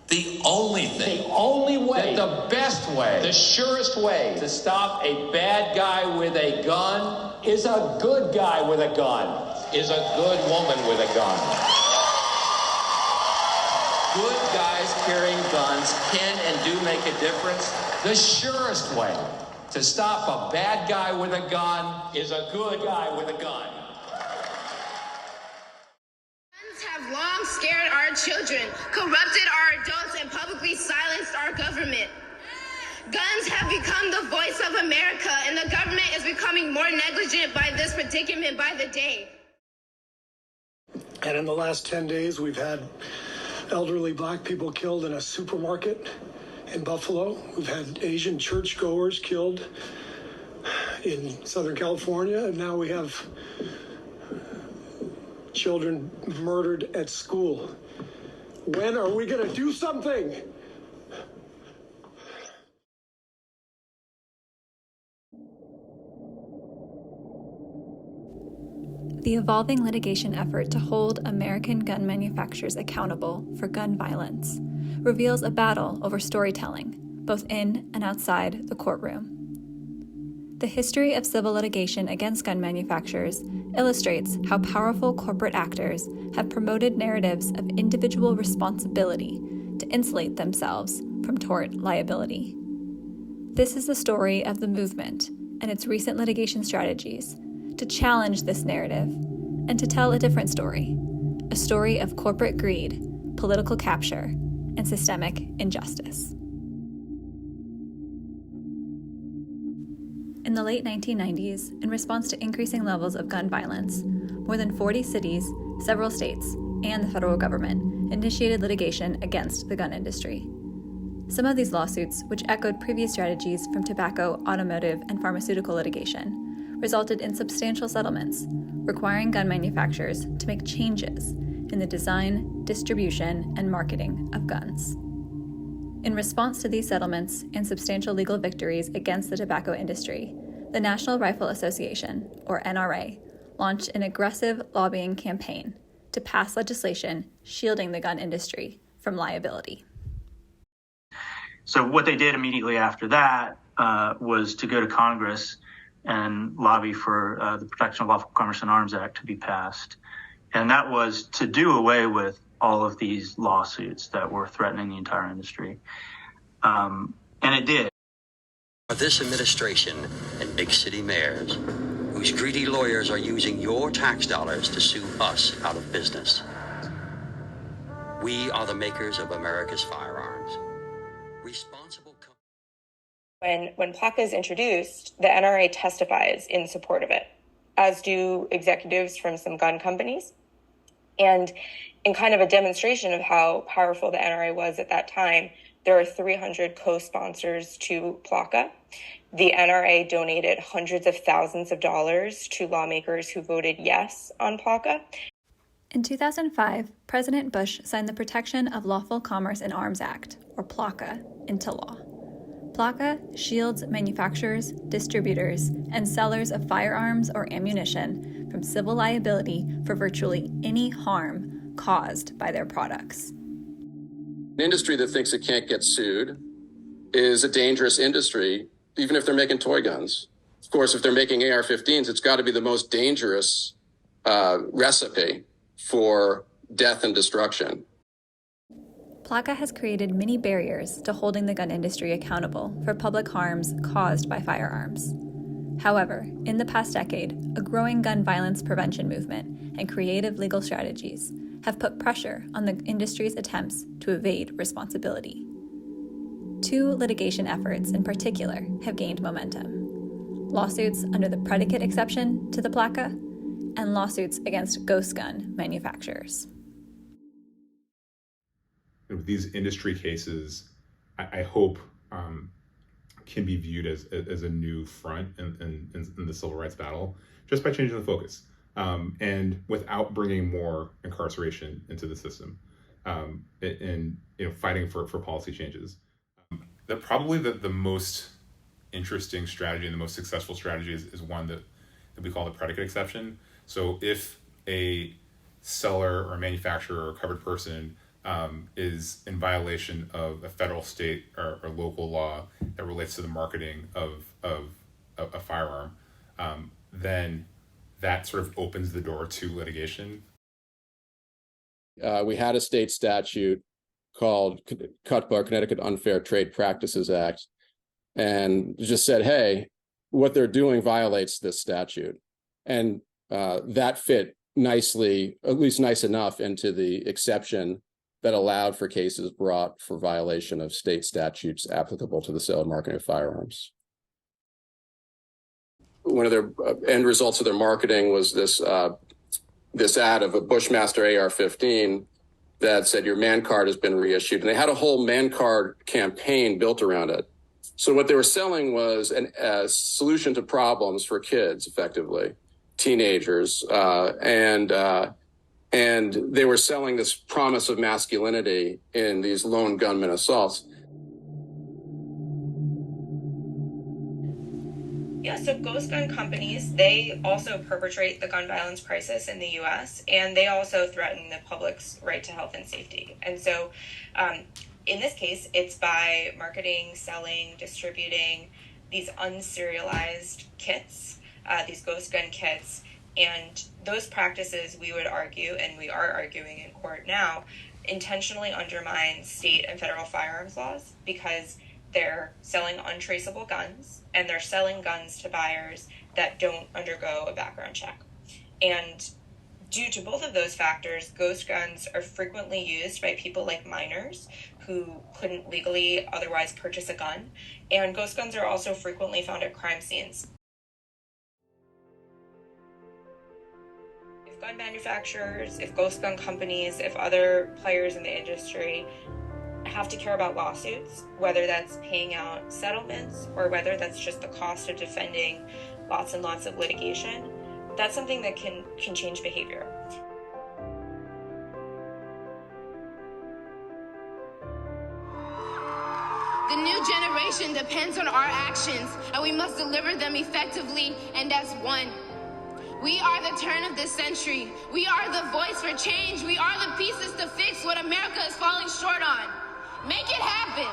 The only thing. The only way. The best way. The surest way to stop a bad guy with a gun is a good guy with a gun, is a good woman with a gun. Good guys carrying guns can and do make a difference. The surest way to stop a bad guy with a gun is a good guy with a gun. Guns have long scared our children, corrupted our adults, and publicly silenced our government. Guns have become the voice of America, and the government is becoming more negligent by this predicament by the day. And in the last 10 days, we've had elderly black people killed in a supermarket in Buffalo. We've had Asian churchgoers killed in Southern California. And now we have children murdered at school. When are we going to do something? The evolving litigation effort to hold American gun manufacturers accountable for gun violence reveals a battle over storytelling, both in and outside the courtroom. The history of civil litigation against gun manufacturers illustrates how powerful corporate actors have promoted narratives of individual responsibility to insulate themselves from tort liability. This is the story of the movement and its recent litigation strategies to challenge this narrative and to tell a different story, a story of corporate greed, political capture, and systemic injustice. In the late 1990s, in response to increasing levels of gun violence, more than 40 cities, several states, and the federal government initiated litigation against the gun industry. Some of these lawsuits, which echoed previous strategies from tobacco, automotive, and pharmaceutical litigation, resulted in substantial settlements, requiring gun manufacturers to make changes in the design, distribution, and marketing of guns. In response to these settlements and substantial legal victories against the tobacco industry, the National Rifle Association, or NRA, launched an aggressive lobbying campaign to pass legislation shielding the gun industry from liability. So what they did immediately after that was to go to Congress and lobby for the Protection of Lawful Commerce and Arms Act to be passed. And that was to do away with all of these lawsuits that were threatening the entire industry. And it did. This administration and big city mayors, whose greedy lawyers are using your tax dollars to sue us out of business. We are the makers of America's firearms. Responsible. When PLCAA is introduced, the NRA testifies in support of it, as do executives from some gun companies. And in kind of a demonstration of how powerful the NRA was at that time, there are 300 co-sponsors to PLCAA. The NRA donated hundreds of thousands of dollars to lawmakers who voted yes on PLCAA. In 2005, President Bush signed the Protection of Lawful Commerce and Arms Act, or PLCAA, into law. PLCAA shields manufacturers, distributors, and sellers of firearms or ammunition from civil liability for virtually any harm caused by their products. An industry that thinks it can't get sued is a dangerous industry, even if they're making toy guns. Of course, if they're making AR-15s, it's got to be the most dangerous recipe for death and destruction. PLCAA has created many barriers to holding the gun industry accountable for public harms caused by firearms. However, in the past decade, a growing gun violence prevention movement and creative legal strategies have put pressure on the industry's attempts to evade responsibility. Two litigation efforts in particular have gained momentum: lawsuits under the predicate exception to the PLCAA and lawsuits against ghost gun manufacturers. These industry cases, I hope, can be viewed as a new front in the civil rights battle, just by changing the focus and without bringing more incarceration into the system, and fighting for policy changes. Probably the most interesting strategy and the most successful strategy is one that we call the predicate exception. So if a seller or a manufacturer or a covered person is in violation of a federal, state, or local law that relates to the marketing of a firearm, then that sort of opens the door to litigation. We had a state statute called CUTPA, Connecticut Unfair Trade Practices Act, and just said, hey, what they're doing violates this statute. And that fit nicely, at least nice enough, into the exception that allowed for cases brought for violation of state statutes applicable to the sale and marketing of firearms. One of their end results of their marketing was this ad of a Bushmaster AR-15 that said your man card has been reissued, and they had a whole man card campaign built around it. So what they were selling was a solution to problems for kids, effectively, teenagers, and they were selling this promise of masculinity in these lone gunman assaults. Yeah, so ghost gun companies, they also perpetrate the gun violence crisis in the U.S., and they also threaten the public's right to health and safety. And so in this case, it's by marketing, selling, distributing these unserialized kits, these ghost gun kits. And those practices, we would argue, and we are arguing in court now, intentionally undermine state and federal firearms laws because they're selling untraceable guns, and they're selling guns to buyers that don't undergo a background check. And due to both of those factors, ghost guns are frequently used by people like minors who couldn't legally otherwise purchase a gun. And ghost guns are also frequently found at crime scenes. If gun manufacturers, if ghost gun companies, if other players in the industry have to care about lawsuits, whether that's paying out settlements or whether that's just the cost of defending lots and lots of litigation, that's something that can change behavior. The new generation depends on our actions, and we must deliver them effectively and as one. We are the turn of this century. We are the voice for change. We are the pieces to fix what America is falling short on. Make it happen.